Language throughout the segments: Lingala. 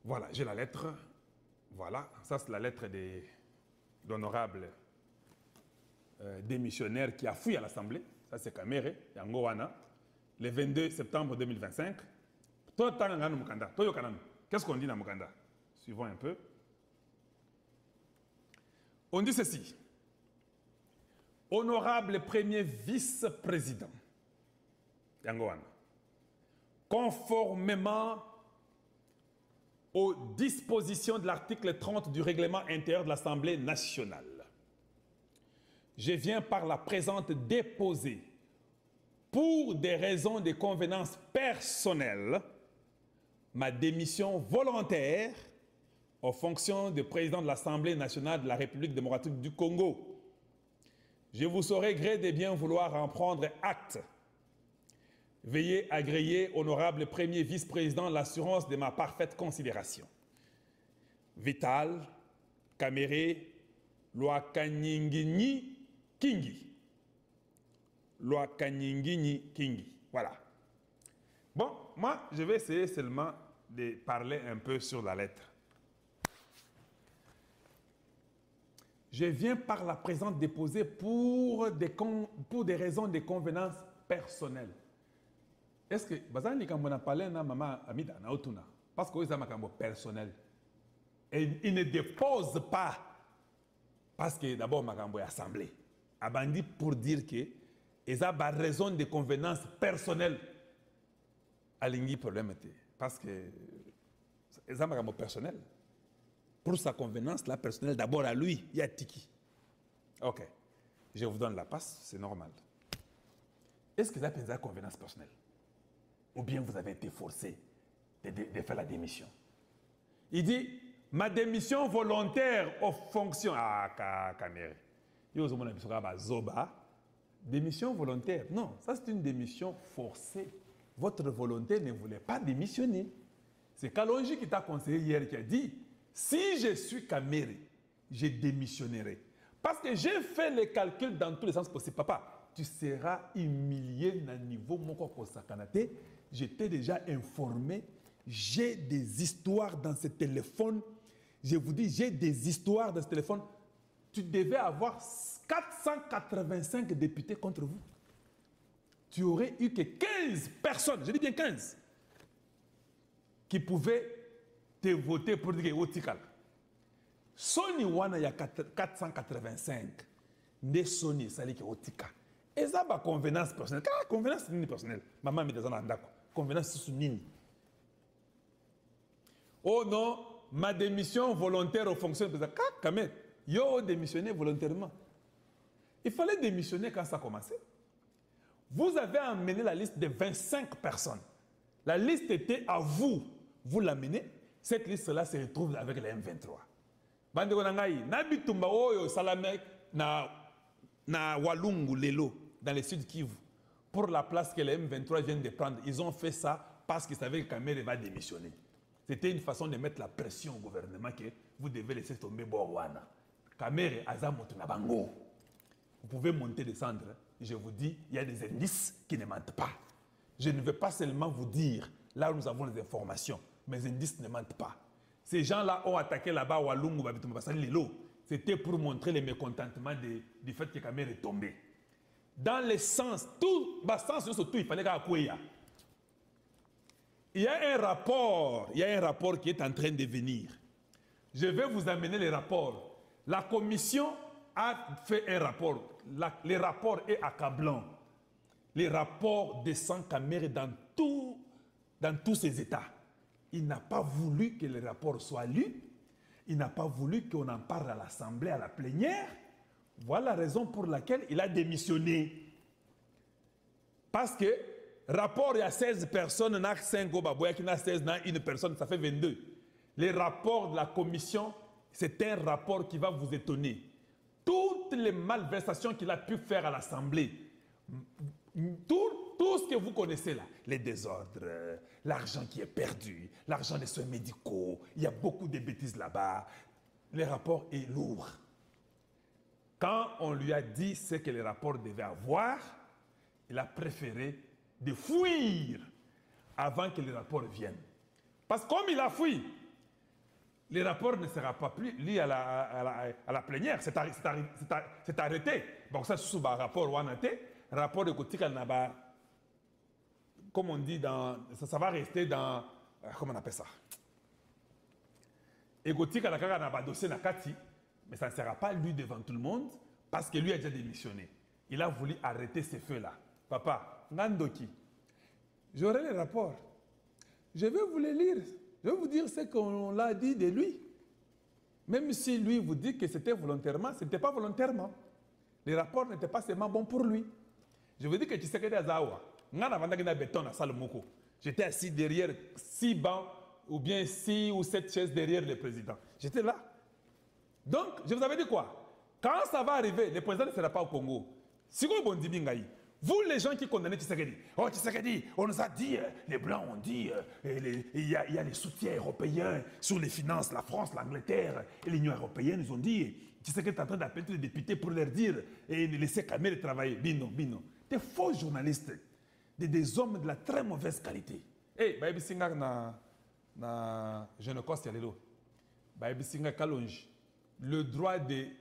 Voilà, j'ai la lettre. Voilà, ça c'est la lettre de l'honorable démissionnaire qui a fui à l'Assemblée. Ça c'est Kamere, Yangowana, le 22 septembre 2025. Qu'est-ce qu'on dit dans Mukanda? Suivons un peu. On dit ceci. Honorable premier vice-président, Yangowana, conformément aux dispositions de l'article 30 du règlement intérieur de l'Assemblée nationale, je viens par la présente déposer, pour des raisons de convenance personnelle, ma démission volontaire aux fonctions de président de l'Assemblée nationale de la République démocratique du Congo. Je vous saurai gré de bien vouloir en prendre acte. Veuillez agréer, honorable premier vice-président, l'assurance de ma parfaite considération. Vital, Kamere, Lwakanyingini Kingi. Lwakanyingini Kingi. Voilà. Bon, moi, je vais essayer seulement de parler un peu sur la lettre. Je viens par la présente déposer pour des raisons de convenance personnelle. Est-ce que Bazani quand on a parlé na maman Amida na otuna parce que c'est un personnel et il ne dépose pas parce que d'abord makambo est assemblée. Abandi pour dire que ils ont des raisons de convenance personnelle. Alingi problème parce que ils ont makambo personnel. Pour sa convenance là personnelle d'abord à lui, il y a tiki. OK. Je vous donne la passe, c'est normal. Est-ce que ça peut être convenance personnelle? Ou bien vous avez été forcé de faire la démission. Il dit, ma démission volontaire aux fonctions... Ah, Kamere. Démission volontaire. Non, ça c'est une démission forcée. Votre volonté ne voulait pas démissionner. C'est Kalonji qui t'a conseillé hier qui a dit, si je suis Kamere, je démissionnerai. Parce que j'ai fait les calculs dans tous les sens possibles. Papa, tu seras humilié dans le niveau Moko Kosakanate. Je t'ai déjà informé. J'ai des histoires dans ce téléphone. Je vous dis, j'ai des histoires dans ce téléphone. Tu devais avoir 485 députés contre vous. Tu aurais eu que 15 personnes, je dis bien 15, qui pouvaient te voter pour dire que tu es Sony Wana, il y a 485. Ne Sony, ça dit que tu es. Et ça, c'est convenance personnelle. Convenance personnelle. Maman, mais convenance sous nini. Oh non, ma démission volontaire aux fonctions de quand même, yo démissionné volontairement. Il fallait démissionner quand ça a commencé. Vous avez amené la liste de 25 personnes. La liste était à vous. Vous l'amenez. Cette liste-là se retrouve avec les M23. Bande Gonangaï, Nabitumba Oyo Salamek na Walungu Lelo dans le sud Kivu. Pour la place que les M23 viennent de prendre, ils ont fait ça parce qu'ils savaient que Kamere va démissionner. C'était une façon de mettre la pression au gouvernement que vous devez laisser tomber Borwana. Kamere Azamoto Nabango. Vous pouvez monter, descendre. Je vous dis, il y a des indices qui ne mentent pas. Je ne veux pas seulement vous dire là où nous avons les informations, mais les indices ne mentent pas. Ces gens-là ont attaqué là-bas Walungu, c'était pour montrer le mécontentement du fait que Kamere est tombé. Dans le sens, tout, il fallait qu'il y a un rapport, qui est en train de venir. Je vais vous amener les rapports. La commission a fait un rapport. Le rapport est accablant. Les rapports descendent Kamere dans tous ces états. Il n'a pas voulu que le rapport soit lu. Il n'a pas voulu qu'on en parle à l'Assemblée, à la plénière. Voilà la raison pour laquelle il a démissionné. Parce que rapport, il y a 16 personnes, il y a 5 il y a 16, il y a une personne, ça fait 22. Les rapports de la commission, c'est un rapport qui va vous étonner. Toutes les malversations qu'il a pu faire à l'Assemblée, tout ce que vous connaissez là, les désordres, l'argent qui est perdu, l'argent des soins médicaux, il y a beaucoup de bêtises là-bas. Le rapport est lourd. Quand on lui a dit ce que le rapport devait avoir, il a préféré de fuir avant que le rapport vienne. Parce que comme il a fui, le rapport ne sera pas plus lié à la plénière. C'est arrêté. Donc ça, c'est un rapport ou un rapport de Kotika Naba, comme on dit, ça va rester dans, comment on appelle ça? Et Kotika Naba dossier Nakati, mais ça ne sera pas lu devant tout le monde parce que lui a déjà démissionné. Il a voulu arrêter ces feux-là. Papa, Nandoki, j'aurai les rapports. Je vais vous les lire. Je vais vous dire ce qu'on l'a dit de lui. Même si lui vous dit que c'était volontairement, ce n'était pas volontairement. Les rapports n'étaient pas seulement bons pour lui. Je vous dis que tu sais que Azawa, j'étais assis derrière 6 bancs ou bien 6 ou 7 chaises derrière le président. J'étais là. Donc, je vous avais dit quoi? Quand ça va arriver, le président ne sera pas au Congo. Si vous vous, les gens qui condamnent Tshisekedi, oh Tshisekedi, on nous a dit, les Blancs ont dit, il y a les soutiens européens sur les finances, la France, l'Angleterre et l'Union européenne, ils ont dit, Tshisekedi est en train d'appeler les députés pour leur dire, et laisser Kamere travailler. Bino. Des faux journalistes, des hommes de la très mauvaise qualité. Eh, Baïbi Singa na Jeune Coste Yalelo, Baïbi Singa Kalonji, le droit des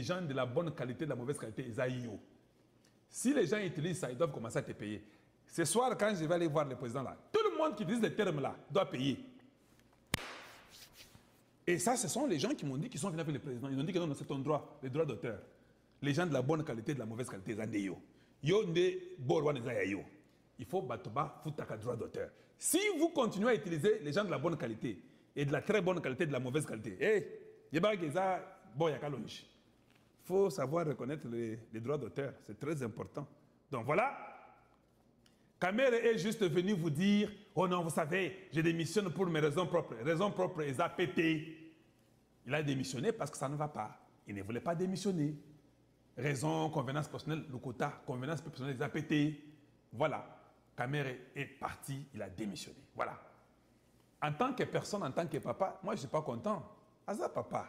gens de la bonne qualité, de la mauvaise qualité, ils aillent. Si les gens utilisent ça, ils doivent commencer à te payer. Ce soir, quand je vais aller voir le président là, tout le monde qui utilise ces termes-là doit payer. Et ça, ce sont les gens qui m'ont dit qu'ils sont venus avec le président. Ils ont dit que non, c'est ton droit, le droit d'auteur. Les gens de la bonne qualité, de la mauvaise qualité, ils ont dit yo. Yo ne borwa ne yo. Il faut batoba foutaka droit d'auteur. Si vous continuez à utiliser les gens de la bonne qualité et de la très bonne qualité, de la mauvaise qualité, il faut savoir reconnaître les droits d'auteur, c'est très important. Donc voilà, Kamere est juste venu vous dire, oh non, vous savez, je démissionne pour mes raisons propres. Raisons propres, ils ont pété. Il a démissionné parce que ça ne va pas. Il ne voulait pas démissionner. Raison, convenance personnelle, le quota, convenance personnelle, ils ont pété. Voilà, Kamere est parti, il a démissionné. Voilà. En tant que personne, en tant que papa, moi je ne suis pas content. Aza papa.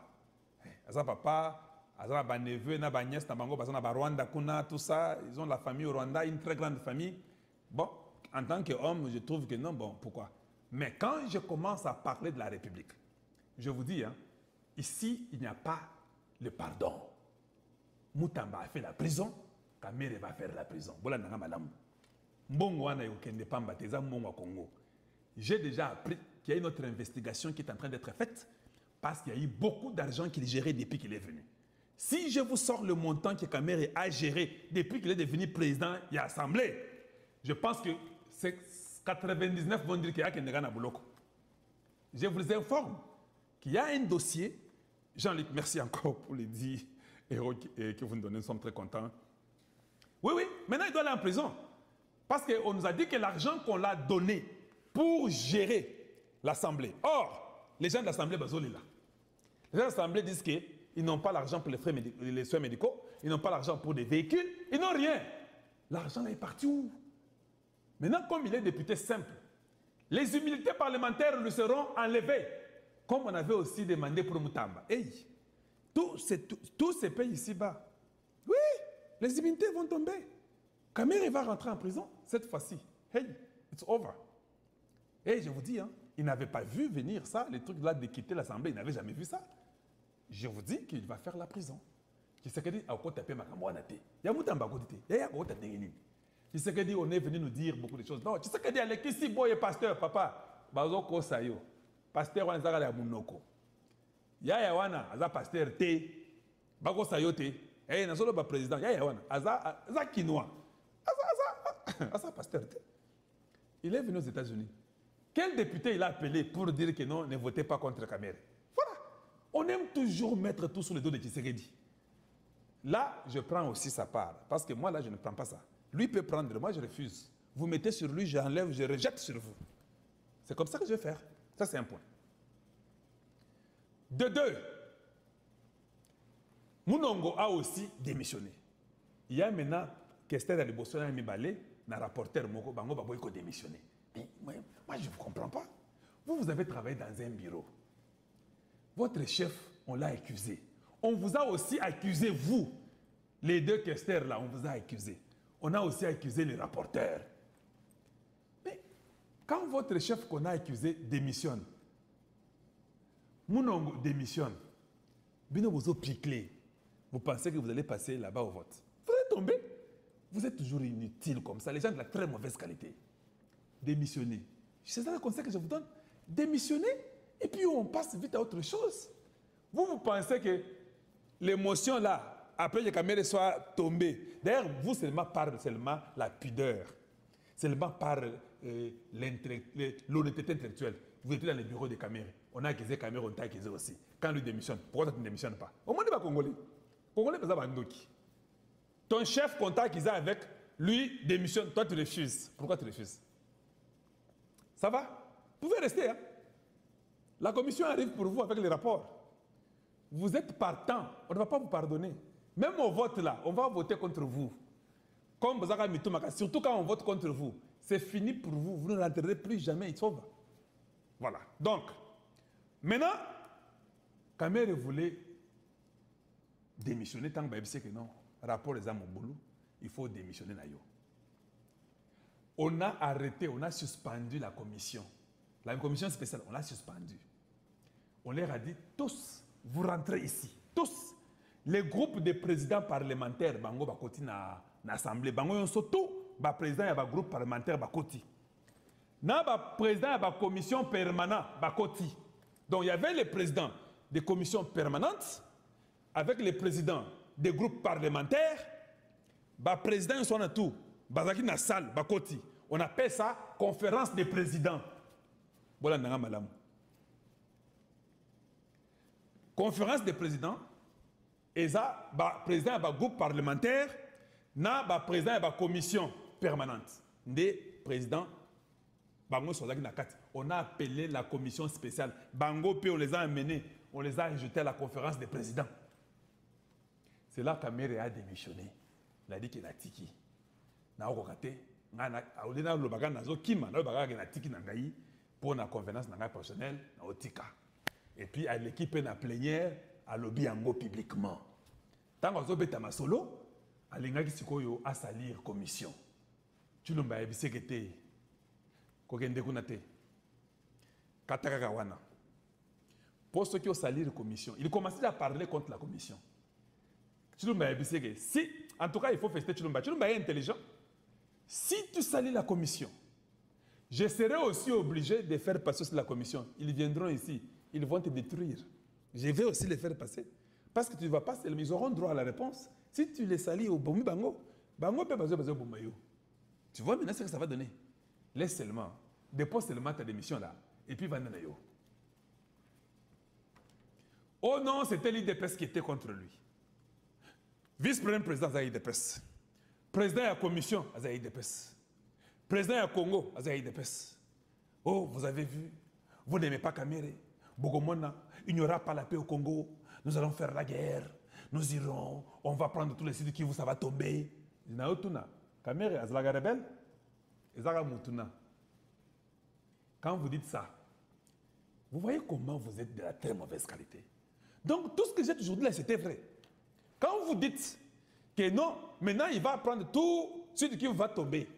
Azana ba neveu, na ba nièce, na bango, bazana ba Rwanda, kuna, tout ça. Ils ont la famille au Rwanda, une très grande famille. Bon, en tant qu'homme, je trouve que non, bon, pourquoi? Mais quand je commence à parler de la République, je vous dis, hein, ici, il n'y a pas le pardon. Moutamba a fait la prison, Kamere va faire la prison. Voilà, nanga malam. Mbongo wana yokende pamba teza mbongo à Congo. J'ai déjà appris qu'il y a une autre investigation qui est en train d'être faite parce qu'il y a eu beaucoup d'argent qu'il gérait depuis qu'il est venu. Si je vous sors le montant que Kamere a géré depuis qu'il est devenu président et assemblée, je pense que 99 vont dire qu'il y a Kendega Nabouloko. Je vous informe qu'il y a un dossier. Jean-Luc, merci encore pour les 10 euros que vous nous donnez, nous sommes très contents. Oui, maintenant il doit aller en prison. Parce qu'on nous a dit que l'argent qu'on l'a donné pour gérer l'Assemblée. Or, les gens de l'Assemblée, les gens de l'Assemblée disent qu'ils n'ont pas l'argent pour les soins médicaux, ils n'ont pas l'argent pour des véhicules, ils n'ont rien. L'argent est parti où? Maintenant, comme il est député simple, les immunités parlementaires lui seront enlevées, comme on avait aussi demandé pour Moutamba. Hey, tous ces pays ici-bas, oui, les immunités vont tomber. Kamere va rentrer en prison cette fois-ci. Hey, it's over. Et je vous dis, hein, il n'avait pas vu venir ça, les trucs là de quitter l'Assemblée, il n'avait jamais vu ça. Je vous dis qu'il va faire la prison. Tshisekedi a encore tapé ma camouanate. Il y a Moutamba Godité. Il y a encore tapé. Tshisekedi, on est venu nous dire beaucoup de choses. Non, Tshisekedi, il y a qui boy pasteur, papa. Bazoko Sayo. Pasteur, on a un mounoko. Ya wana, aza pasteur te. Bago Sayo te. Eh, n'a solo ba président. Ya wana, aza quinoa. Aza pasteur te. Il est venu aux États-Unis. Quel député il a appelé pour dire que non, ne votez pas contre Kamere? Voilà. On aime toujours mettre tout sur le dos de Tshisekedi. Là, je prends aussi sa part. Parce que moi, là, je ne prends pas ça. Lui peut prendre, moi, je refuse. Vous mettez sur lui, j'enlève, je rejette sur vous. C'est comme ça que je vais faire. Ça, c'est un point. De deux, Mounongo a aussi démissionné. Il y a maintenant Kester Alibossona et Mibale, un rapporteur Moko Bango Baboyko démissionné. Mais moi, je ne vous comprends pas. Vous avez travaillé dans un bureau. Votre chef, on l'a accusé. On vous a aussi accusé, vous. Les deux Kester là, on vous a accusé. On a aussi accusé les rapporteurs. Mais quand votre chef qu'on a accusé démissionne, Mounongo démissionne. Bino vous pliquez. Vous pensez que vous allez passer là-bas au vote. Vous allez tomber. Vous êtes toujours inutile comme ça. Les gens de la très mauvaise qualité. Démissionnez. C'est ça le conseil que je vous donne. Démissionnez et puis on passe vite à autre chose. Vous pensez que l'émotion là, après que les caméras soient tombées, d'ailleurs, vous seulement par la pudeur, seulement par l'honnêteté intellectuelle. Vous êtes dans les bureaux des caméras. On a accusé caméras, on t'a accusé aussi. Quand lui démissionne, pourquoi tu ne démissionnes pas? Au moins, il va Congolais. Congolais, c'est ça, ton chef contact qu'ils ont avec lui démissionne, toi tu refuses. Pourquoi tu refuses? Ça va? Vous pouvez rester. Hein? La commission arrive pour vous avec les rapports. Vous êtes partant, on ne va pas vous pardonner. Même au vote là, on va voter contre vous. Comme Bozaka Mitumaka, surtout quand on vote contre vous, c'est fini pour vous. Vous ne rentrerez plus jamais, il sauve. Voilà. Donc, maintenant, Kamere voulait démissionner tant que c'est que non. Rapport les âmes au boulot, il faut démissionner. On a arrêté, on a suspendu la commission. La commission spéciale, on l'a suspendu. On leur a dit, tous, vous rentrez ici. Tous. Les groupes de présidents parlementaires, Bango Bakoti na l'Assemblée, Bango yon soto, ba président et ba groupe parlementaire Bakoti. Na ba président et ba commission permanente Bakoti. Donc il y avait les présidents des commissions permanentes avec les présidents des groupes parlementaires, bah président ils sont dans tout, bazaki na salle, bakoti. On appelle ça conférence des présidents. Voilà nanga malam. Conférence des présidents, et ça, bah président bah groupe parlementaire, na bah président bah commission permanente. Des présidents, bango sozaki na kati. On a appelé la commission spéciale. Bango pe on les a amenés, on les a ajoutés à la conférence des présidents. C'est là qu'Améré a démissionné. Il a dit qu'il a tiki. Il a dit qu'il a tiki pour la convenance personnelle. Et puis, à l'équipe de la plénière, à lobby publiquement. Tant qu'on a ma solo, à salir la commission. Tu l'as dit que tu pour ceux qui ont sali la commission, il commençait à parler contre la commission. Si, en tout cas, il faut fester Chilumba. Chilumba est intelligent. Si tu salis la commission, je serai aussi obligé de faire passer sur la commission. Ils viendront ici, ils vont te détruire. Je vais aussi les faire passer. Parce que tu ne vas pas, ils auront droit à la réponse. Si tu les salis au Bomi Bango, Bango peut baser au Bomayo. Tu vois maintenant ce que ça va donner. Laisse seulement, dépose seulement ta démission là, et puis va dans yo. Oh non, c'était l'IDPS qui était contre lui. Vice-premier président de l'IDPS. Président de la commission de l'IDPS. Président de la Congo de l'IDPS. Oh, vous avez vu, vous n'aimez pas Kamere. Bogomona, il n'y aura pas la paix au Congo. Nous allons faire la guerre. Nous irons, on va prendre tous les sites qui vous, ça va tomber. Kamere, Azlaga rebelle, Ezara Mutuna. Quand vous dites ça, vous voyez comment vous êtes de la très mauvaise qualité. Donc, tout ce que j'ai toujours dit là, c'était vrai. Quand vous dites que non, maintenant il va prendre tout ce qui va tomber.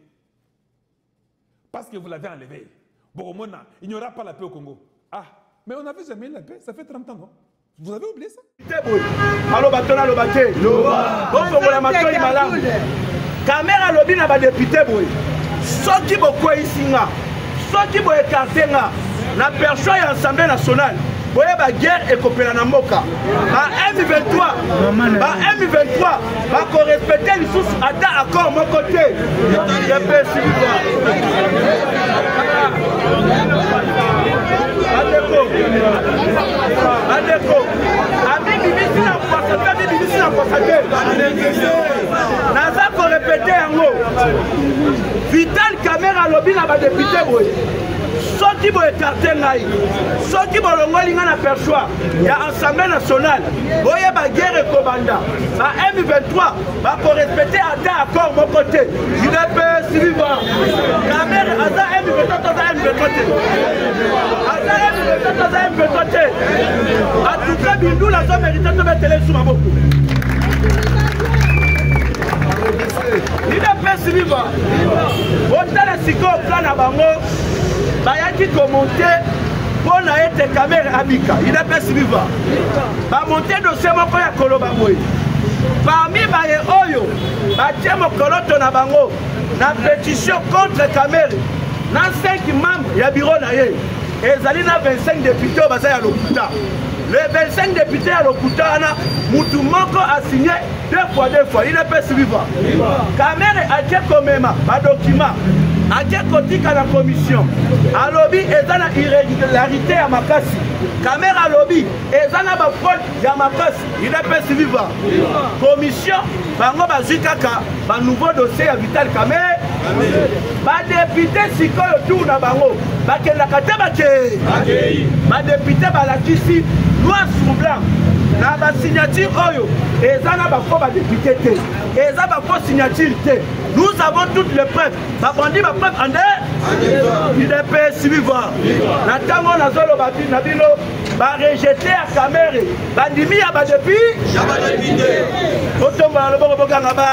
Parce que vous l'avez enlevé. Bon, il n'y aura pas la paix au Congo. Ah, mais on n'avait jamais eu la paix, ça fait 30 ans. Non? Vous avez oublié ça? Caméra lobby na ba député boy. Soki boko isinga. Soki bo écarté nga na personne ya Assemblée nationale. Boye ba guerre et kopela na mboka. Ba M23, ba ko respecter les sous ata accord mon côté. Je peux suivre. Adeko. Ami bibisi na constater. Naza ko répéter yango. Vital Caméra lobby na ba député boy. Soki bo écarté ngai. Soki bo longoli nga na perçoit ya Assemblée nationale. Boye ba guerre ekobanda. Ba M23 ba ko respecter ata accord mon côté. Je peux suivre. Caméra aza M23 en tout cas, Bindou la zone mérite de mettre télé sous ma boue. Il n'est pas suivant. Autant de psycho au plan à Bango, Bayaki commenté pour être caméra abika il est pas suivant ba monter dossier moko ya koloba boy parmi baye oyo ba tie mokoloto na bango na pétition contre caméra na 5 membres ya bureau na ye ezali na 25 députés au basa ya lokuta le 25 députés à lokuta ana mutu moko a signé 2 fois il est pas suivant caméra a tie komema ba document Adje kotika la commission alobi ezana irrégularité ya makasi caméra alobi ezana ba fraude ya makasi il est pas suivant commission bango bazwi kaka ba nouveau dossier ya Vital Kamerhe ba député sikoyo tour na bango bakendaka te bake ba député balakisi noir sur blanc na ba signature oyo ezana ba faux ba député te eza ba faux signature te. Nous avons toutes les preuves. Babandi ba preuve en deux. Il est pas suivant. Natango na zolo babi na bino ba rejeter à Kamerhe. Bandimi ya ba depuis. Jaba député. Otomba le boko bokanga ba.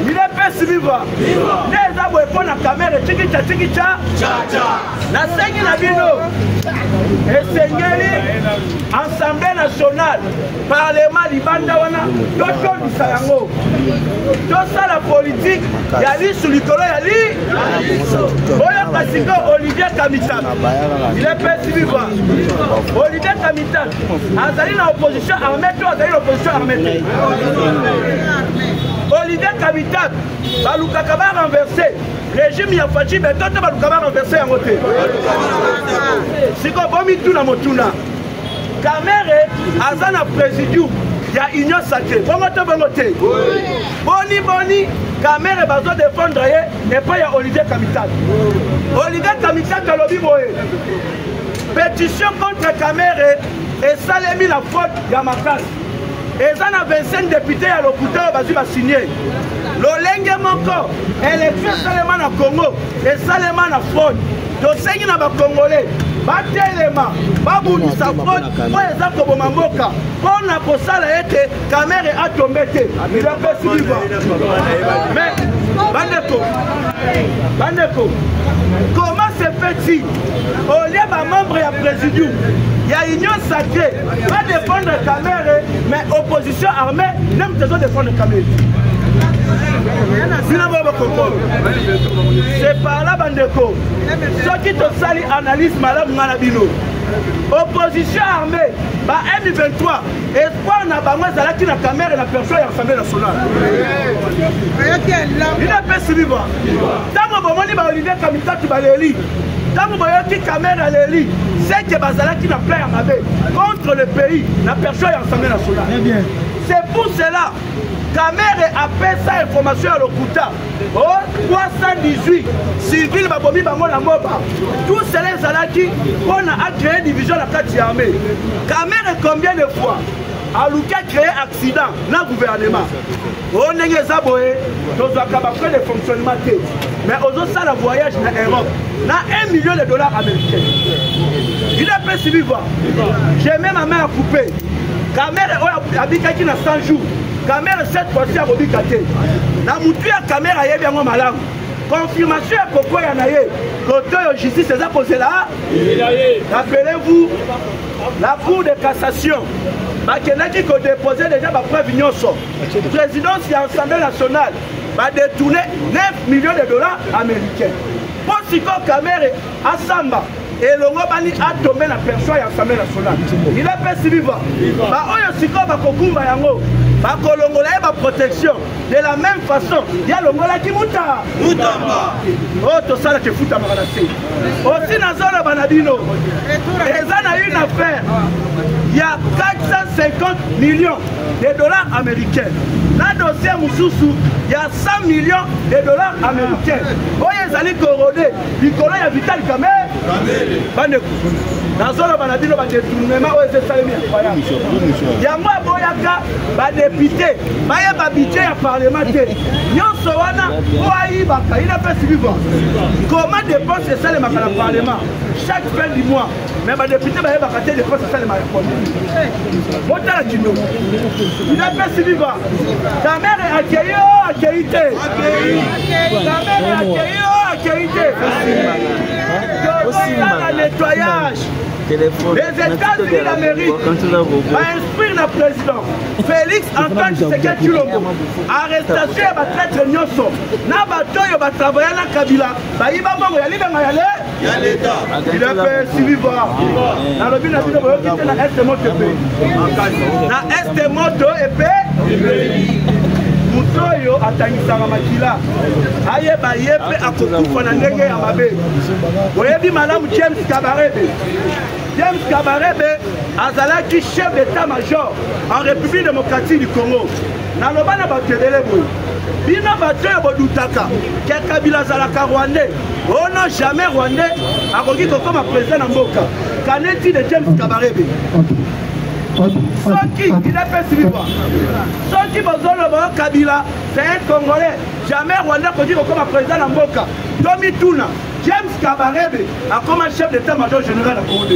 Il est pas suivant. Les abo epona na Kamerhe chikicha. Na sengi na bino. Esengeli Assemblée nationale Parlement libanda wana toto disayango tosa la politique yali sous likolo yali oya kasiko Olivier Kamitana il est pas suivant Olivier Kamitana azali na opposition armée to azali opposition armée Olivier Kamitana balukaka ba renverser régime ya Fachi betoto balukaka ba renverser yango te siko bomi tuna motuna Kamerhe azana présidium ya union sacrée bongo te boni Kamerhe bazo défendre ye et pas ya Olivier Kamitana alobi boye pétition contre Kamerhe et salemi la fraude ya makasi ezana 25 députés ya lokuta bazwi ba signé lolenge moko élection salema na Congo et salema na fraude tosengi na ba congolais batelema babundisa fraude po eza koboma mboka mpona kosala ete Kamerhe atombe te il a pas suivant mais bandeko comment se fait-il au lieu ba membre ya présidium ya union sacrée va défendre Kamerhe mais opposition armée n'aime toujours défendre Kamerhe. C'est par là bandeko ceux qui te sali analyse malamu ngana bino opposition armée ba M23 espoir na bango ezalaki na Kamerhe na personne ya Assemblée nationale il a pas suivant tango bomoni ba Olivier Kamitana baleli tango boyoki Kamerhe aleli c'est que bazalaki na plan ya mabe contre le pays na personne ya Assemblée nationale c'est pour cela Kamerhe appelle sa information à l'Okuta. Oh, 318 civils babomi bango na moba. Tous ces zalaki on a créé division la carte armée. Kamerhe combien de fois a Luka créé accident dans le gouvernement. On est les aboyés, nous avons fait des fonctionnements. Mais aux ça le voyage en Europe, na $1 million américains. Il a pas suivi voir. J'ai même ma main à couper. Kamerhe habite qui na 100 jours. Kamerhe cette fois-ci a bobikate. Na mutu ya Kamerhe ayebi yango malamu. Confirmation ya koko ya naye. Koto yo justice eza posé là. Rappelez-vous la cour de cassation. Bakendaki ko déposer déjà ba preuve nyonso. Présidence ya Assemblée nationale va détourner $9 millions américains. Pour siko Kamerhe asamba et le Mobani a tombé la personne à l'Assemblée nationale. Il a fait suivre. Oyo siko bakokumba yango. Bakolongola ba protection. De la même façon, il y a le Mola qui muta. Mutamba. Oh, tout ça là que fouta maranasi. Aussi dans zone banadino. Et ça a une affaire. Il y a 450 millions de dollars américains. Dans le dossier Moussoussou, il y a 100 millions de dollars américains. Oh, ils allaient corroder. Nicolas y a Vital Kamerhe. Dans le zone banadino, il y a des tournements. Il y a moi, Boyaka, député, il y a budget parlementaire. Il a fait suivre. Comment dépenser ça le Parlement chaque fin du mois? Mais les députés il a fait dépenser ça le il a fait suivre. Ta mère est accueillie, accueillie. Ta mère est accueillie, accueillie. le nettoyage. Les États-Unis d'Amérique va instruire le président Félix Antoine Tshisekedi Tshilombo. Arrestation ya batraître nyonso na bato oyo batravaille na Kabila bayiba mbongo ya libanga ya l'État. Il a fait suivi voir. Na lobi na bino boyoki te na este moto epe. Na este moto epe. Muto oyo atangisaka makila ayeba ye mpe akokufa na ndenge ya mabe. Oyebi malamu James Kabarebe. James Kabarebe azalaki chef d'état-major en République démocratique du Congo. Naloba na bato ebele boye bino bato oyo bodutaka ke Kabila azalaka rwandais. Oh non, jamais rwandais akoki kokoma président na mboka. Kaneti de James Kabarebe. Soki, il a fait suivre. Soki Bozoloba Kabila, c'est un Congolais. Jamais Rwanda peut dire comme président de Mboka. Tomi Tuna, James Kabarebe a comme chef d'état-major général à Congo.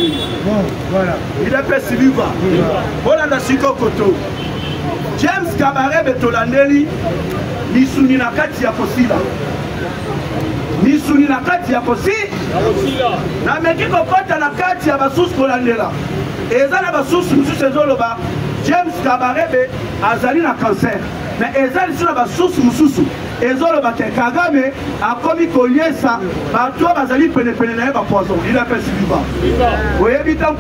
Voilà, il a fait suivre. Voilà Siko Koto. James Kabarebe Tolandeli, Nisuni Nakati ya Kosila. Nisuni Nakati ya Kosila. Na meki kokota Nakati ya Basus Kolandela. Eza na basusu mususu ezoloba James Kabarebe azali na cancer. Mais eza lisuna basusu mususu ezoloba ke Kagame akomi koliesa bato bazali penepene na ye bapoison. Il a fait suivre. Oyebi tant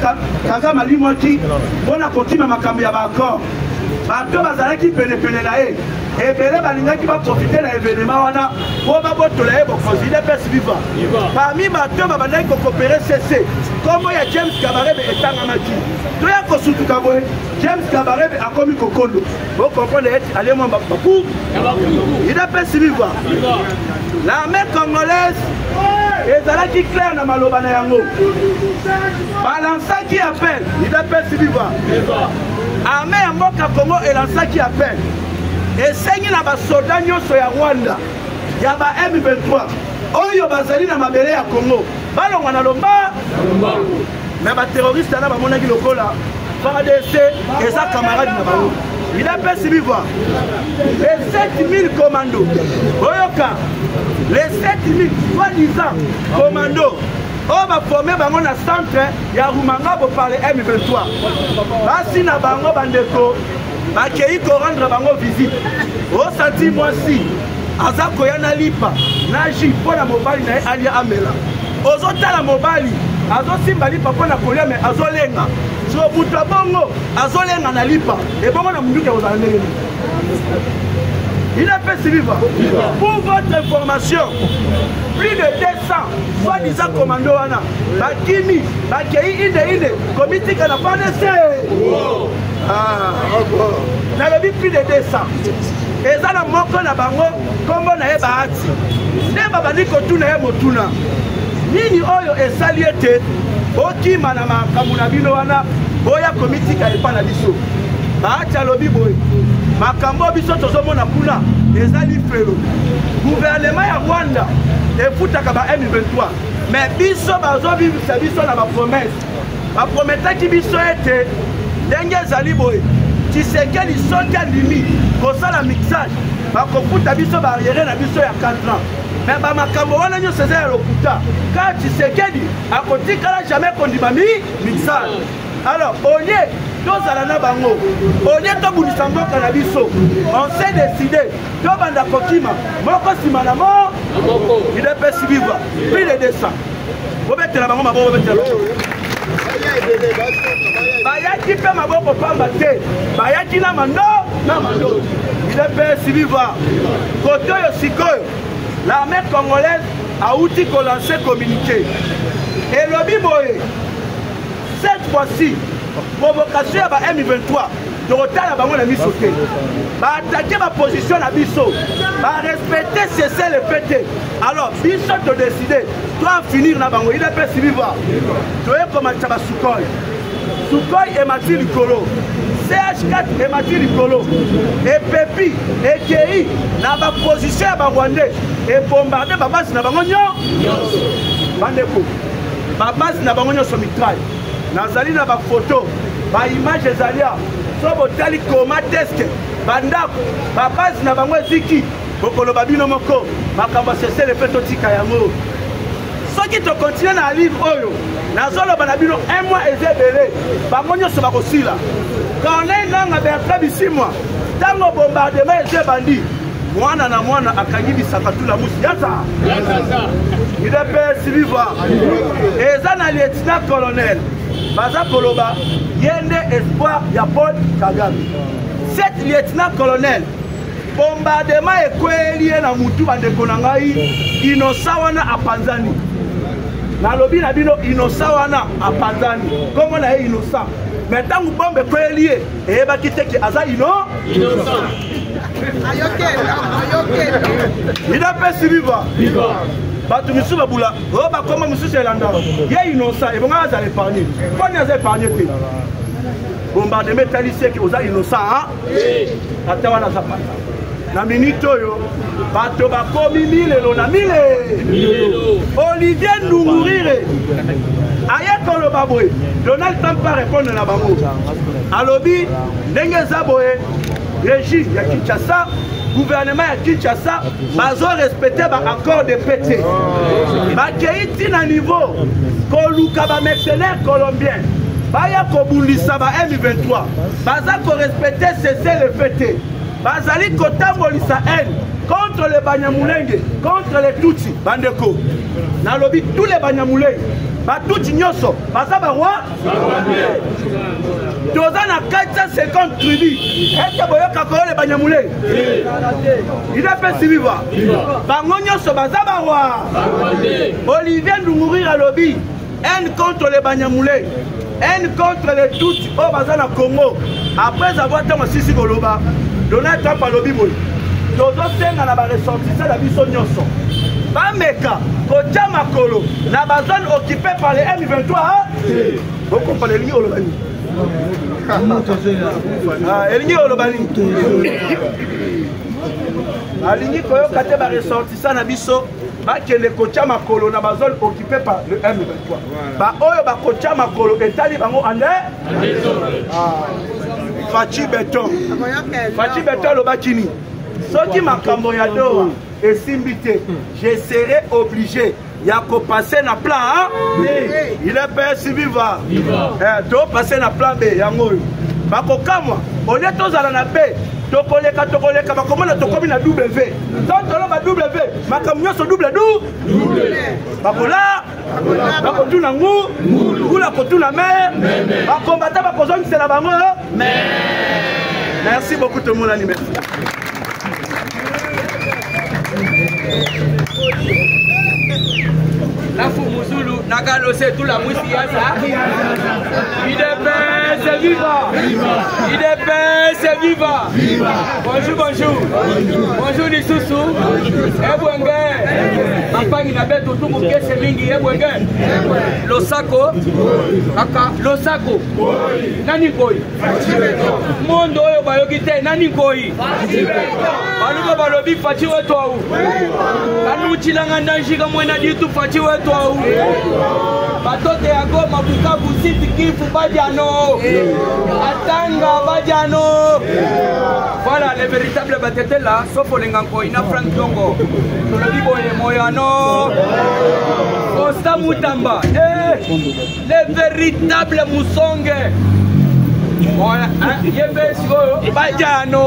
Kagame alimwaki mpona kotima makambo ya baaccord. Bato bazalaki penepene na ye. Ebele balingaki baprofite na événement wana po babotola ye bokonzi. Il a fait suivre. Parmi bato babandaki kokopere CC kombo ya James Kabarebe etangamaki. Toya kosutuka boye James Kabarebe akomi kokondo. Vous comprenez allez-moi bakou. Il a fait suivre. L'armée congolaise ezalaki clair na maloba na yango. Balansaki appel. Il a fait suivre. Armée ya mboka Congo elansaki appel. Esengi na basoda nyonso ya Rwanda ya ba M23 oyo bazali na mabele ya Congo balongwa na lomba mais ba terroriste na bamonaki lokola FARDC eza camarade na bango. Il a fait suivre les 7000 commandos oyoka les 7000 soi-disant commandos on va former bango na centre ya Rumanga pour parler M23 basi na bango bandeko bakei ko rendre bango visite au senti moi si azako yana lipa na ji pona mobali na alia amela ozotala mobali azosimba lipa pona kolia mais azolenga so buta bongo azolenga na lipa et bongo na munduke ozala ndenge. Il a fait suivre. Pour votre information, plus de 200 soi-disant commandos wana bakimi bakei inde comité kana FARDC. Na lebi plus de 200. Eza na moko na bango kombo na ye baati. Ne babandi kotuna ye motuna. Nini oyo esali ete okima na makambo na bino wana boya comité kana na biso. Baati alobi boy. Makambo biso tozomona kuna ezali felo. Gouvernement ya Rwanda efutaka ba M23. Mais biso bazobibisa biso na ba promesse. Ba prometaki biso ete ndenge ezali boye Tshisekedi soki andimi kosala mixage bakofuta biso barriere na biso ya 4 ans. Mais bamakambo wana nyonso eza ya lokuta ka Tshisekedi akotikala jamais kondima mixage. Alors au lieu tozala na bango au lieu tobundisa mboka na biso on s'est décidé tobanda kokima moko nsima na mo il est suivre plus de 200 bobetela bango maboko bobetela bayaki mpe maboko pamba te bayaki na mando il est suivre kote oyo sikoyo l'armée congolaise auti kolancer communiqué elobi boye cette fois-ci provocation ya ba M23 totala bango na biso te baattaquer baposition na biso barespecter cesser le PT. Alors biso to décider toi finir na bango il a fait suivre toye komatisa basukoi sukoi emati likolo CH4 emati likolo epepi ekei na baposition ya barwandais ebombarde babasi na bango nyonso bandeko babasi na bango nyonso mitraille nazali na bafoto baimage ezali a so botali koma deske bandako babasi na bango eziki bokoloba bino moko makambo asese lepe totika yango. So soki tokontinue na livre oyo nazoloba na bino un mois eza ebele bango nyonso bakosila Corneille Nangaa Bertrand Bisimwa ntango bombardement eza ebandi mwana na mwana akangi bisaka tula musi yata idps viva eza na lieutenant colonel baza koloba yende espoir ya Paul Kagame cet lieutenant colonel bombardement ekweli ye na mutu bandeko na ngai inosa wana apanzani nalobi na bino inosa wana apanzani kombo na ye inosa me ntango bombe ekweli ye eyebaki teke aza idapesi viva bato misusu babula oyo bakoma mosusu elanda ye inosa ebonga azala épargne koni aza épargne te bombardement etalisi eke oza innocent ata wana aza pata na minute oyo bato bakomi milelo na milelo Olivier Ndungurire aye koloba boye Donald Trump pa répondre na bango alobi ndenge eza boye régime ya Kinshasa gouvernement ya Kinshasa bazo respecter ba accord de paix bakei tina niveau koluka ba mercenaires colombiens baya kobundisa ba M23 baza ko respecter cesser le feu bazali kotambolisa haine contre les Banyamulenge contre les Tutsi bandeko nalobi tous les Banyamulenge Batouti nyoso baza ba roi toza na 450 tribus ete boyoka ko les Banyamulenge il a fait viva bango nyoso baza ba roi Olivier Ndungurire alobi haine contre les Banyamulenge haine contre les Tutsi au baza na Congo après avoir tant sisi koloba Donald Trump alobi boy tozo senga na ba ressortissants na biso nyoso bameka kotia makolo na ba zone occupée par les M23 vous comprenez elingi olobani elingi olobani alingi koyoka te ba ressortissants na biso bakende kotia makolo na ba zone occupée par le M23 ba oyo ba kotia makolo etali bango ande Fachi Beton Lobakini soki makambo ya doa esimbi te je serai obligé ya kopasser na plan il est PS viva to passer na plan B yango bakokamwa olie tozala na B tokoleka bakomona tokomi na W toloba W makambo nyonso double bakola bakotuna ngula kotuna me bakombata bakozongisela bango merci beaucoup tout le monde merci La Fumuzulu, Nagalo, c'est tout la musique. IDPS viva! IDPS viva! Bonjour! Bonjour Nisusu! Ebwenge! Mapangi na beto tout mon kese mingi Ebwenge! Losako! Kaka! Losako! Nani koi? Mondo oyo bayogite nani koi? Baluga balobi fachi wetu au! Banu chilanga nanjika mwena ditu fachi wetu au! Batote ya Goma Bukavu Sud Kivu Badiano Atanga Badiano. Voilà les véritables batetés là, sauf Olenganko, Ina Frank Tongo, Tolodibo et Moyano, Costa Mutamba, les véritables Moussongue. Badiano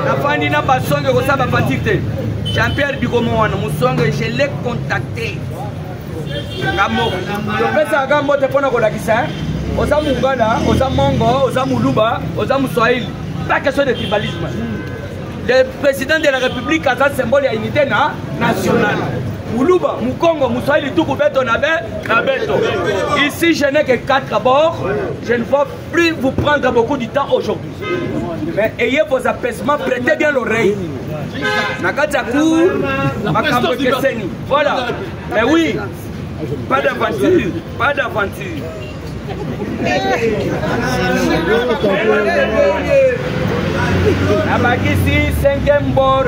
la fani na basonge ko saba patite Jean-Pierre Bigomoana Moussongue, je l'ai contacté. Gambo, je fais ça Gambo te pona kolakisa. Oza Mungala, Oza Mongo, Oza Muluba, Oza Moussoaïl. Pas question de tribalisme. Le président de la République a un symbole à unité nationale. Muluba, Mukongo, Moussoaïl, tout couverto na beto. Ici, je n'ai que 4 abords. Je ne vais plus vous prendre beaucoup de temps aujourd'hui. Mais ayez vos apaisements, prêtez bien l'oreille. Nakataku, Makambo Keseni. Voilà. Mais oui, pas d'aventure, pas d'aventure. Abakisi 5e bord.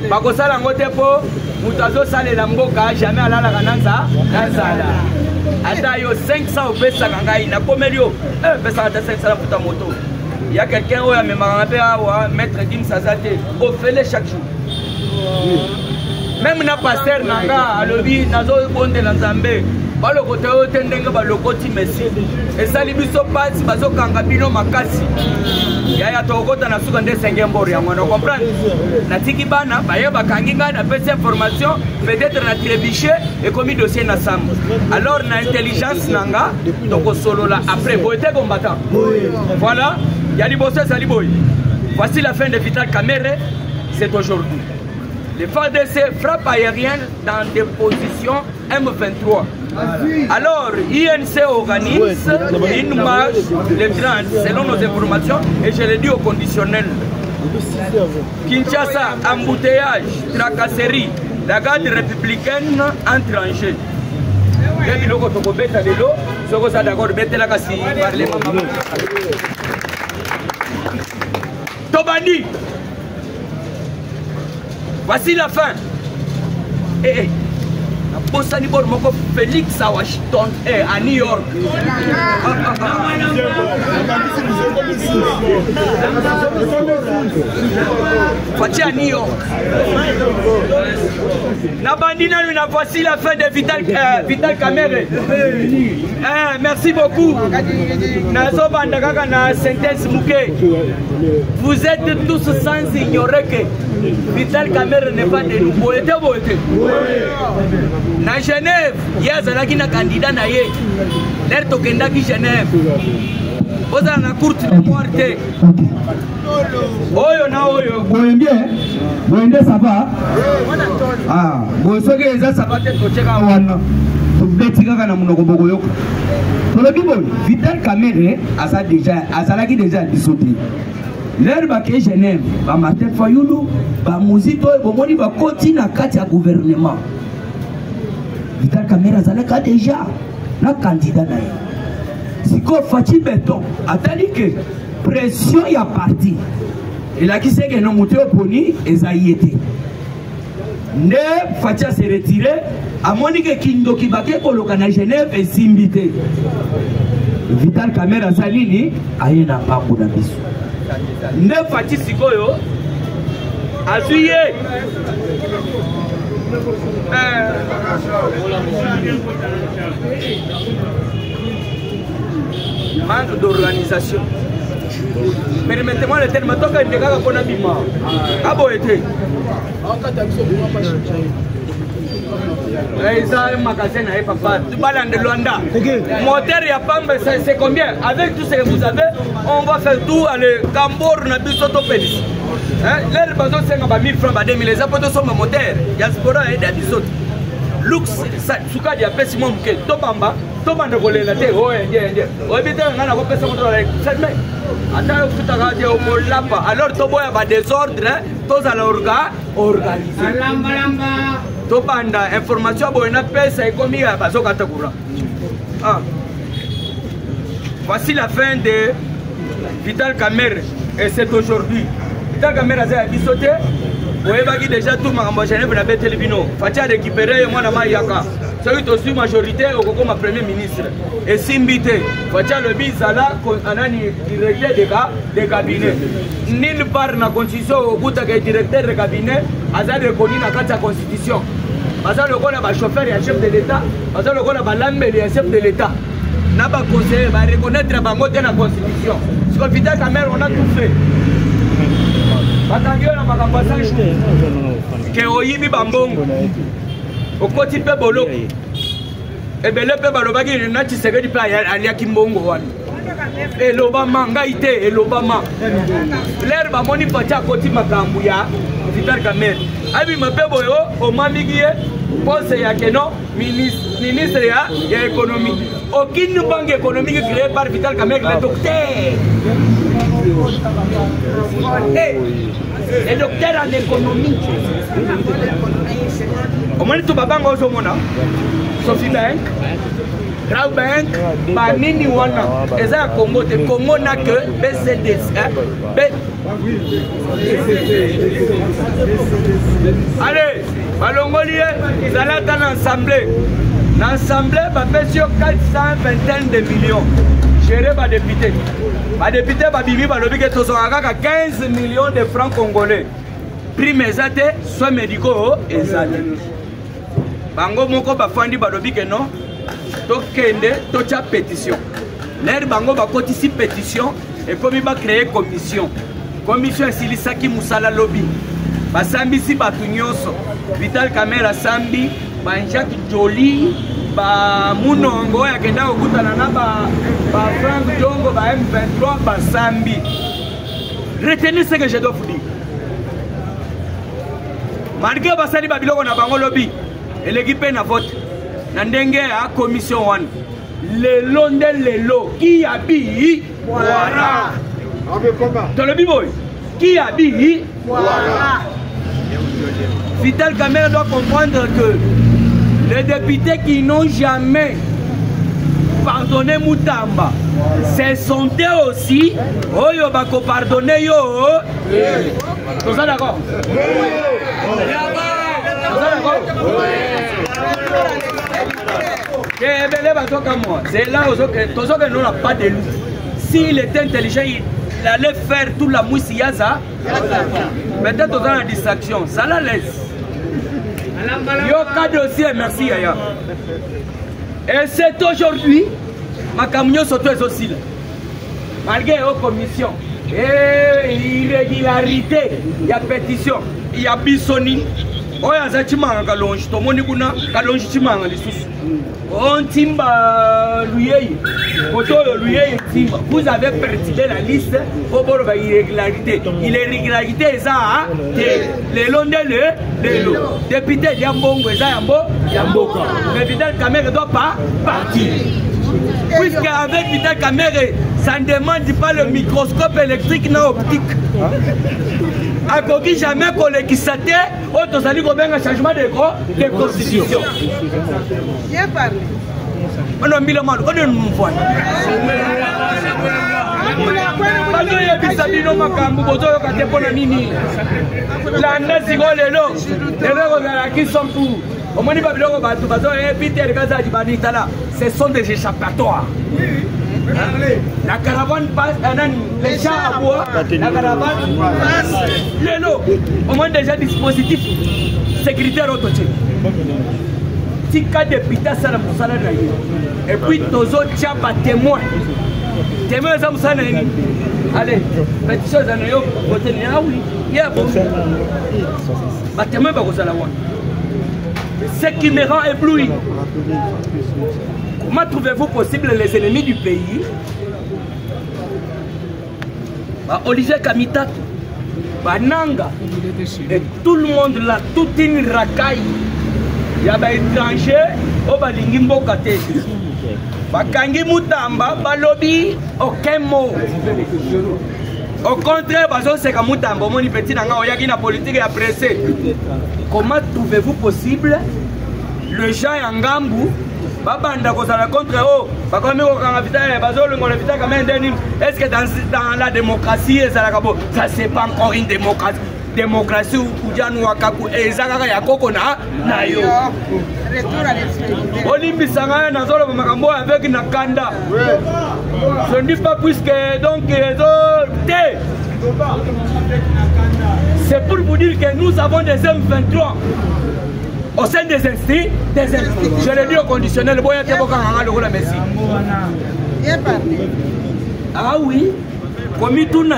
bakosala yango te mpo moto azosalela mboka jamais alalaka na nzala ata yo 500 opesaka ngai nakomeli yo pesaka ta 500 futa moto ya quelqu'un oyo amemaka mpe awa maître Gims aza te ofele chaque jour même na pasteur na nga alobi nazobondela nzambe balokota oyo te ndenge balokoti mesi esali biso pasi bazokanga bino makasi yaya tokokota na suka nde senge mboro yango na comprendre natiki bana baye bakangi ngai napesi information peut-être na trébuché ekomi dossier na sambo alors na intelligence na nga tokosolola après boye te combattant voilà ya liboso ezali boye voici la fin de Vital Kamerhe c'est aujourd'hui. Les FARDC frappent aérienne dans des positions M23. Alors, INC organise une marche de 30 selon nos informations et je l'ai dit au conditionnel. Kinshasa, embouteillage, tracasserie, la garde républicaine entre Angers. Tobani. Voici la fin. Bosani bor moko Félix à Washington à New York. Fati à New York. Nabandina nous voici la fin de Vital Kamerhe. Merci beaucoup. Nazo bandaka na sentence Mouké. Vous êtes tous sans ignorer que Vital Kamerhe n'est pas de nous. Na Genève, yazalaki na candidat na ye. L'air tokendaki Genève. Oza na courte mémoire te. Oyo na oyo. Boyembe, boyende ça va? Ah, bosoke eza ça va te tocheka wana. Betika kana munoko bokoyoka. Tolobi boy, Vital Kamerhe azalaki déjà dissouté. L'air baké Genève, ba Martin Fayulu, ba Muzito bomoni ba koti na kati ya gouvernement. Vital Kamerhe azalaka déjà na candidat na ye. Siko Fati Beton atali que pression ya parti. Il a qui sait que non monté au poni ezayete. Ne Fati s'est retiré à Monique Kindoki baké koloka na Genève et simbité. Vital Kamerhe azalini ayena pambo na biso. Ne Fati sikoyo azuye manque d'organisation. Permettez-moi le terme, tant qu'il y a un bima. Abo été. Ils ont un magasin à papa. Tu parles de Luanda. Moteur, il y a pas, c'est combien? Avec tout ce que vous avez, on va faire tout à le Cambour, on a bu s'autopélis. L'air bateau, c'est 1000 francs, 2000. Les apôtres sont mon moteur. Il y a ce programme et des autres. Lux, Souka, il y a pas si mon bouquet. Tobamba, Tobanda volé la terre. Oh, alors, Toboya va désordre, tous à l'orga, organisé. Tobanda, information, bon, c'est comme il y a pas de voici la fin de Vital Kamerhe et c'est aujourd'hui. Vital Kamerhe a sauté. Vous avez déjà tout ma Genève na Betel Bino. Fati a récupéré moi na Mayaka. C'est aussi majorité au Koko ma premier ministre. Et Simbité. Fati a le bizala anani directeur de cabinet. Nulle part na constitution au bout de directeur de cabinet a reconnu na carte constitution. Baza le rôle à chauffeur et chef de l'État. Baza le rôle à l'ambel et chef de l'État. N'a pas conseillé va reconnaître la banque de la constitution. Sur Vital Kamerhe on a tout fait. Batangiyo na makambasa ke oyibi bambongo okoti pe bolo ebele pe balobaki na Tshisekedi pe aliaki mbongo wana elobama ngai te elobama l'air bamoni Fati akoti makambo ya Vital Kamerhe abima pe boyo omamiki ye pose ya keno ministre ya économie aucune banque économique créée par Vital Kamerhe le docteur. Le docteur en économie. Comment est-ce que tu vas Sophie Bank, Crown Bank, Banini Wana, et ça, Congo n'a que BCDC, Allez, balongoli zalata na assemblée. Na assemblée, bapesi yo 420 de millions. Géré par député. Par député, babimi balobi ke tozongaka 15 millions de francs congolais. Prime ezate, soins médicaux ezate. Bango moko bafandi balobi ke non. Tokende, tocha pétition. L'air bango bakotisi pétition et comme il va créer commission. Commission esilisaki musala lobby. Basambisi batu nyonso. Vital Kamera sambi, ba Jacques Joly, ba Munongo yakenda okutana na ba Frank Jongo, ba M23 basambi. Retenez ce que je dois vous dire. Malgré basali babiloko na bango lobby, l'équipe na vote. Na ndenge ya commission 1. Lelo nde lelo qui habille voilà. Dans le biboy qui habille voilà. Vital Kamera doit comprendre que les députés qui n'ont jamais pardonné Moutamba, ce sont eux aussi oyo bako pardonner yo. Vous êtes d'accord? C'est là où nous n'avons pas de loup. S'il était intelligent, il allait faire toute la moussiaza. Peut-être dans la distraction. Ça la laisse. Yo cas dossier, merci Yaya. Et c'est aujourd'hui, ma camion s'auto aussi là. Malgré aux commissions. Et irrégularité, il y a pétition, il y a bisoni. Oya za chimanga kalonji tomoni kuna kalonji chimanga lisusu on timba luyeye koto luyeye timba vous avez perturbé la liste pour bolo ba irrégularité irrégularité ça le londe le député Yambongo ça Yamboka mais Vital Kamera doit pas partir puisque avec Vital Kamera ça ne demande pas le microscope électrique non optique. Akoki jamais kolekisate otozali kobenga changement de constitution. Bien parlé. On a mis le mal, on a une fois. Bazo yebisa bino makambo bozo yokate pona nini. La ndasi go lelo. Lelo ko zala ki sont pour. Omoni ba biloko batu bazo Peter kaza dibani tala. Ce sont des échappatoires. La caravane passe, les gens à bois, la caravane passe. Lélo, au moins déjà dispositif sécuritaire autoché. Si cas de pita ça la moussala et puis tous autres tchapa témoins. Témoins ça moussala ni. Allez, petite chose à nous voter ni ah oui, il y a bon. Bah témoins pas comme ça la voix. Ce qui me rend ébloui. Comment trouvez-vous possible les ennemis du pays? Olivier Kamita, Bananga, et tout le monde là, toute une racaille. Il y a des étrangers, au Balingimbo Kate. Bakangi Moutamba, Balobi, aucun mot. Au contraire, c'est comme Moutamba, mon petit nanga, il y a une politique pressée. Comment trouvez-vous possible le gens en Gambou? Babanda kozala contre eux, bakomi kokanga Vital bazolongo le Vital Kamera ndeni. Est-ce que dans la démocratie ça c'est pas encore une démocratie? Démocratie ou kujanu wakaku ezaka ya koko na yo. Retour à l'expérience. Olimbi sanga na zolo makambo avec Nakanda. Je ne dis pas puisque donc les autres c'est pour vous dire que nous avons des M23 au sein des instituts, je l'ai dit au conditionnel, merci. Ah oui, comme il tourne,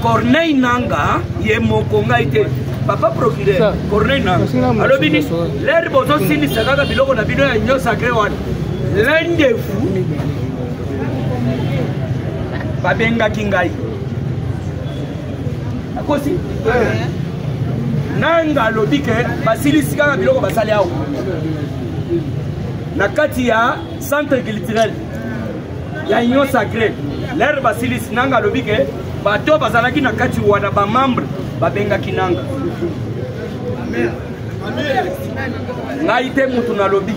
Corneille Nanga, il est mon congaïté. Papa procureur, Corneille Nanga. Alors, l'herbe aux aussi, c'est un biloko na bino ya nyo sacré one. L'un de vous, Babenga Kingai. À quoi si? Nanga lobike basilisi kaka biloko basali awo na kati ya centre culturel ya union sacré l'air basilisi nanga lobike bato bazalaki na kati wana ba membre babengaki nanga ngai te mutu na lobi.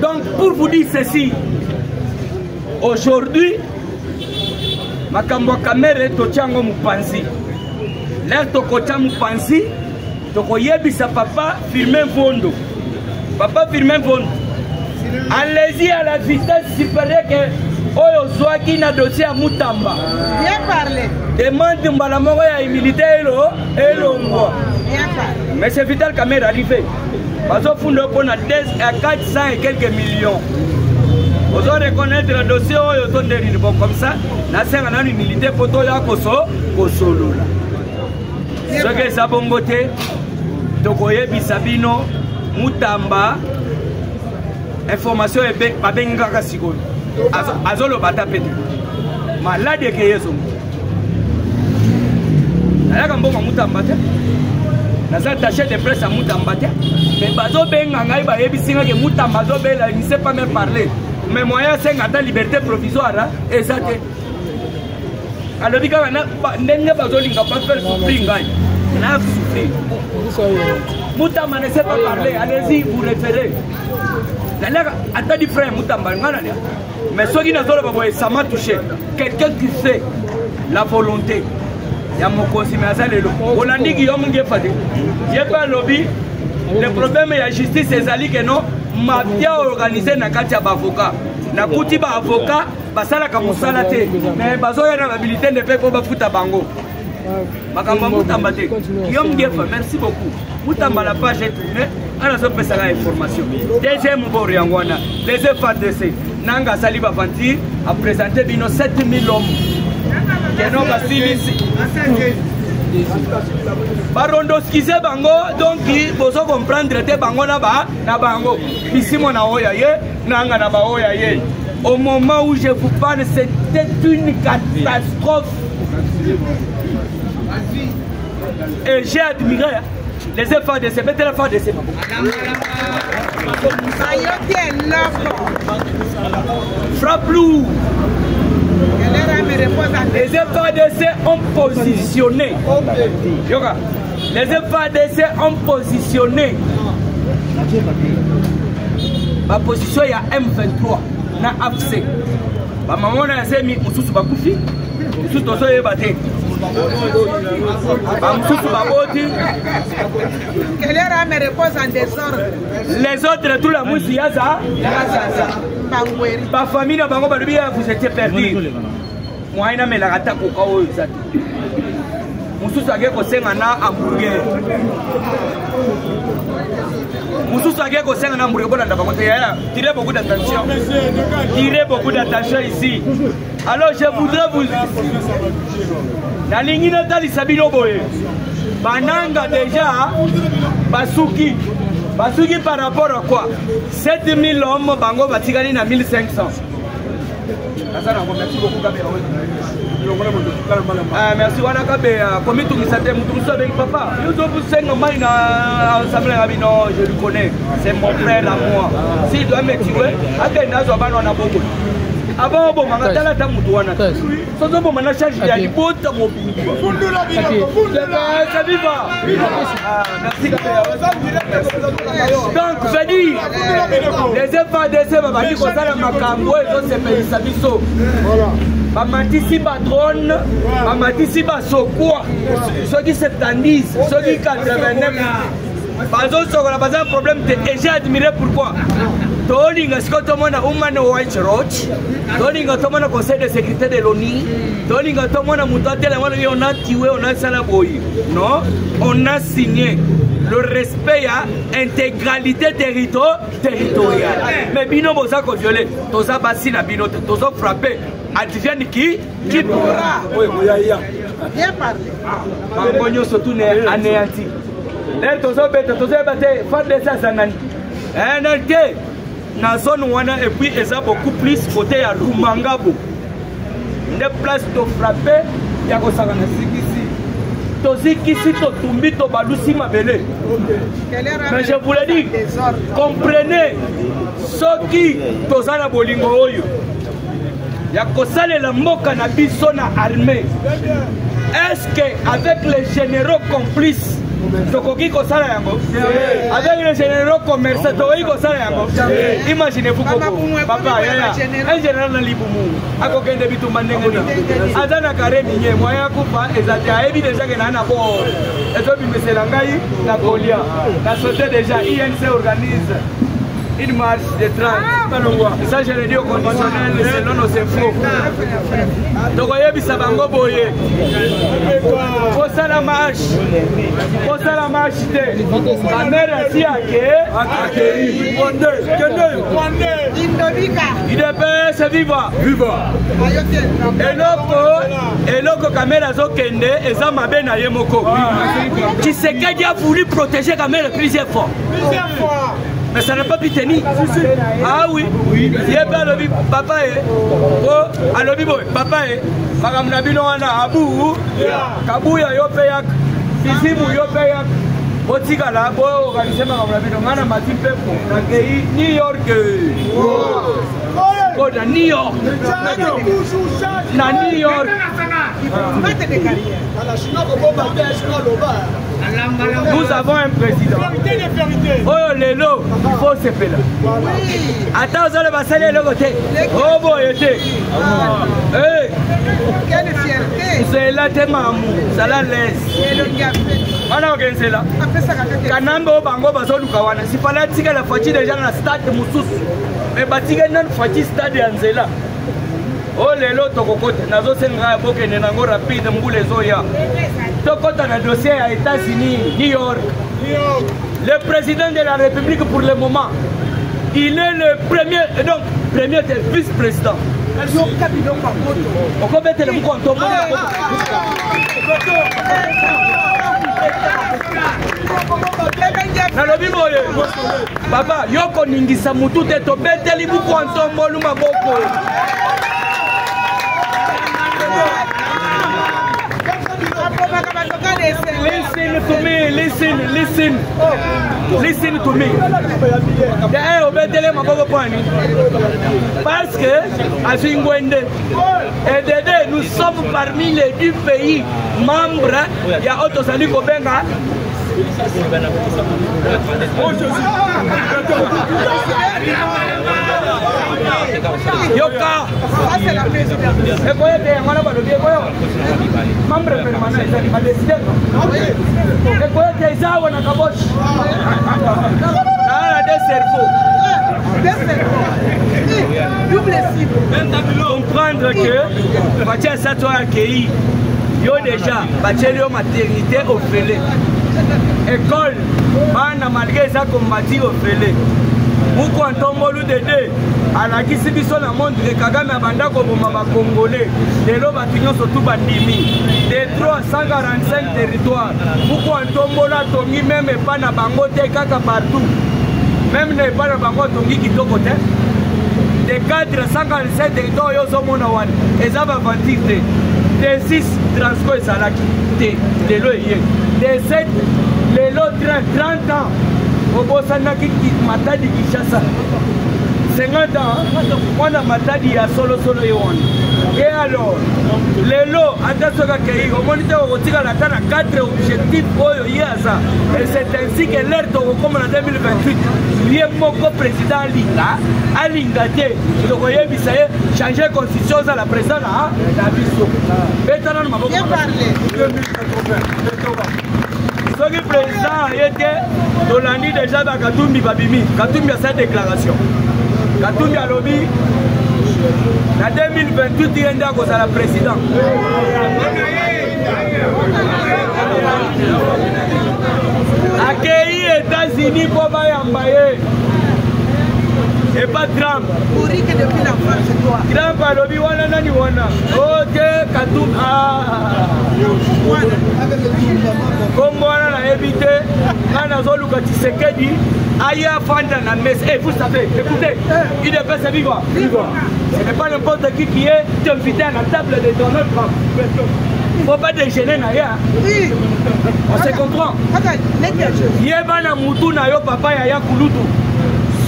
Donc pour vous dire ceci, aujourd'hui makambo ya kamere totiango mupanzi lere tokotia mupanzi tokoyebisa papa Firmin Vondo. Papa Firmin Vondo, allez-y à la vitesse supérieure que Oyo Zwaki na dossier à Moutamba. Bien parlé. Demande Mbalamoro ya humilité et l'ongo. Bien parlé. Mais c'est Vital Kamerhe arrivé. Parce que Fundo on a 400 et quelques millions. Vous allez reconnaître le dossier Oyo Tonderi. Bon, comme ça, na senga na humilité poto ya kosolola. Ce que ça bongote, tokoye bisabino Moutamba. Information est pas bien grave. Azolo bata pete malade ke yeso nalaka mbongo Moutamba te naza taché de presse à Moutamba te mais bazo benga ngai ba yebisinga ke Moutamba zo bela il ne sait pas même parler mais moyen c'est ngata liberté provisoire et ça te alobi ka na ndenge bazo linga pas faire souffrir ngai na souffrir Moutamba ne sait pas parler, allez-y vous référez. Attends du frère Moutamba, mais ce qui n'a pas ça m'a touché. Quelqu'un qui fait la volonté. Il y a mon conseiller, on a dit Guillaume Ngefade. Il n'y a pas lobby. Le problème est la justice, c'est Ali que non, m'a bien organisé na katia avocat. Na kuti ba avocat, basala ka musala te. Mais bazo ya na habilité de faire pour bafuta bango. Makamba Moutamba te. Guillaume Ngefade, merci beaucoup. Moutamba la page est tournée. Alors ça peut ça l'information. Deuxième Boriangwana, les FADC, Nanga Saliba Vanti a présenté bino 7000 hommes. Kenon Basilisi. Barondo skize bango donc bozo comprendre te bango na bango. Ici mon aoyaye, nanga na baoyaye. Au moment où je vous parle, c'était une catastrophe. Et j'ai admiré les FADC, mettez la FADC. Frappe lourd. Les FADC ont positionné. Les FADC ont positionné. Ma position il y a M23. Na AFC. Ma maman a dit que je suis bakoufi. Je suis tozo yebate. Les autres, tout la musique, ma famille, vous étiez perdus. Moi, je me la attaque au cas Moussous a gagné un hamburger. Moussous a gagné un hamburger. Tirez beaucoup d'attention. Tirez beaucoup d'attention ici. Alors, je voudrais vous. La ligne natale Sabino Boye. Bananga déjà. Basuki. Basuki par rapport à quoi? 7000 hommes, Bango Batigani à 1500. Merci beaucoup, merci, Wanakabe. Comme tu me dis, avec papa. Nous sommes 5 ans, je le connais. C'est mon frère à moi. S'il doit me tuer, on a beaucoup. Avant, bon, on a la tamoutouana. Sans bon, on a changé de bout. Merci. Donc, je dis, les FADC, on dit qu'on a la macambo et d'autres pays sabiso. Mamatisi drone, mamatisi sokwa. Ceux qui se tendissent, ceux qui 89. Par exemple, on a un problème et j'ai admiré pourquoi. Tolinga Scott Tomona Oman White Roach, Tolinga Tomona Conseil de sécurité de l'ONU, Tolinga Tomona Mutatel, on a tué, on a salaboy. Non, on a signé le respect à intégralité territoriale. Mais Bino Bozako violé, Toza Bassina Bino, Toza frappé, Advienne qui pourra. Oui, bien parlé. Mangogno surtout anéanti. Là, Toza Bete, Toza Bete, Fadde Sazanani. NLT. Dans zone wana et puis ils ont beaucoup plus côté à Rumangabo. Des places de frapper, il y a aussi Toziki si to tumbi to balusi mabele. Mais je vous l'ai dit, comprenez ce qui tozana bolingo oyo. Ya kosale la moka na biso na armée. Est-ce que avec les généraux complices tokoki kosala yango avec les généraux commerçants tokoki kosala yango. Imaginez-vous papa yaya un général na libumu akokende bitumba ndenge nini aza na kare minye moya kupa ezati ayebi déjà que na bo ezobimesela ngai na kolia na sauté déjà INC organise une marche de 30. Ça, je l'ai dit au conditionnel selon nos infos. Donc, il y a bango boye. Pour ça, la marche. La mère a dit à il est c'est vivant. Et l'autre caméra zokende et ça m'a bien aillé moko. Qui sait qu'il a voulu protéger la caméra plusieurs fois. Mais ça n'a pas pu tenir. Ah oui. Il y a pas le papa et oh alobi boy papa et madame Nabino wana abu kabuya yo payak isimu yo payak otika la bo organiser madame Nabino ngana matin pepo na kei New York. Oh na New York. Na New York. Nous avons un président. Oh Lelo, il faut se faire. Attends, vous allez passer le côté. Oh boy, hey. Quelle fierté. C'est là tes mamou, ça la laisse. On a organisé là. Kanambo bango baso lukawana. Si fallait tirer la fatigue déjà dans la stade de Moussous. Mais batiger dans la fatigue stade Anzela. Oh Lelo tokokote nazo senga boke nenango rapide mbule zoya. Tokota na dossier à États-Unis, New York. Le président de la République pour le moment, il est le premier, donc premier vice-président. On peut mettre le mot en Papa, yoko ningisa mutu te to beteli buku antombo luma boko. Listen to me, listen to me. Parce que à Zingwende et Dédé, nous sommes parmi les 10 pays membres. Il y a Otosali Kobenga. Yoka, ça c'est la présidente. Et quoi est-ce qu'on a pas le membre permanent, il va décider. Et quoi est-ce que on a caboche? Ah, des cerveaux. Double cible. Comprendre que Mathieu Sato a accueilli. Yo déjà, bachelor maternité au Félé. École, bana malgré ça comme mati au Félé. Pourquoi Antombolu Dédé à la Kisibiso la monde de Kagame Abanda comme Mama Congolais, de l'homme surtout Bandimi, des 345 territoires. Pourquoi Antombola Tongi même et pas na Bango Kaka partout, même n'est pas na Bango Tongi qui toko côté. Des 457 territoires, ils sont monawan, et ça va venir des 6 transports et salaki, des loyers, des 7, les lots 30 ans. Au Bosanaki Matadi Kishasa 50 ans, on a Matadi à solo Yon. Et alors, les lots, attention à Kéhi, au moniteur au Tigala, la 4 objectifs au Yasa. Et c'est ainsi que l'air de comme en 2028, il y a beaucoup de présidents à l'Ingate, le Royaume Bissaye, changer la constitution à la présidente à la vision. Bien parlé. Ce qui est président était Dolani déjà dans Katumbi Babimi. Katumbi a cette déclaration. Katumbi a lobby. En 2028, il y a un président. Accueilli États-Unis pour Bayambaye. Et pas Trump. Pour que depuis la France, c'est toi. Trump a lobby wana nani wana. Ok, Katumbi. Comme moi, on a évité, on a Zoluka Tshisekedi, Aya Fanda na messe. Et vous savez, écoutez, il ne peut se vivre. Ce n'est pas n'importe qui est invité à la table de Donald Trump. Il ne faut pas déjeuner d'ailleurs. Oui. On se comprend. Il y a un moutou na yo papa Yaya Kulutu.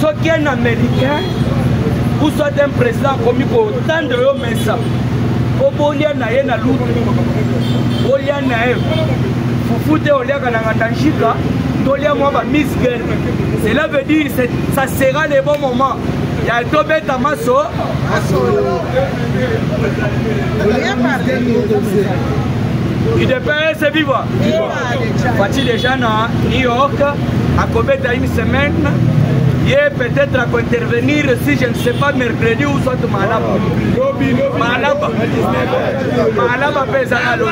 Ce qui est un Américain, ou soit un président comme il faut autant de yo messa. Obolia na ye na lutu. Olia na ye. fufu te oliaka na ngandanjika tolia mwa ba Miss Girl. Cela veut dire que ça sera le bon moment. Il y a tobeta maso. Il dépend c'est vivant. Voici déjà à New York à Kobeta une semaine. Il est peut-être à intervenir si je ne sais pas mercredi ou soit Malaba. Malaba pesa à l'autre.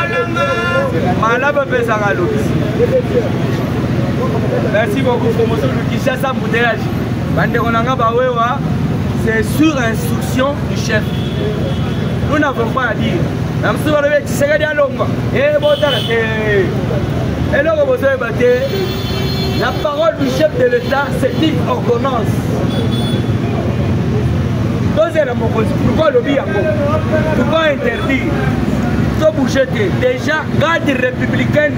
Malaba pesa à l'autre. Merci beaucoup pour mon Kinshasa Mbouteage. C'est sur instruction du chef. Nous n'avons pas à dire. La parole du chef de l'État, c'est une ordonnance. Pourquoi le dire? Pourquoi interdire? Déjà, garde républicaine,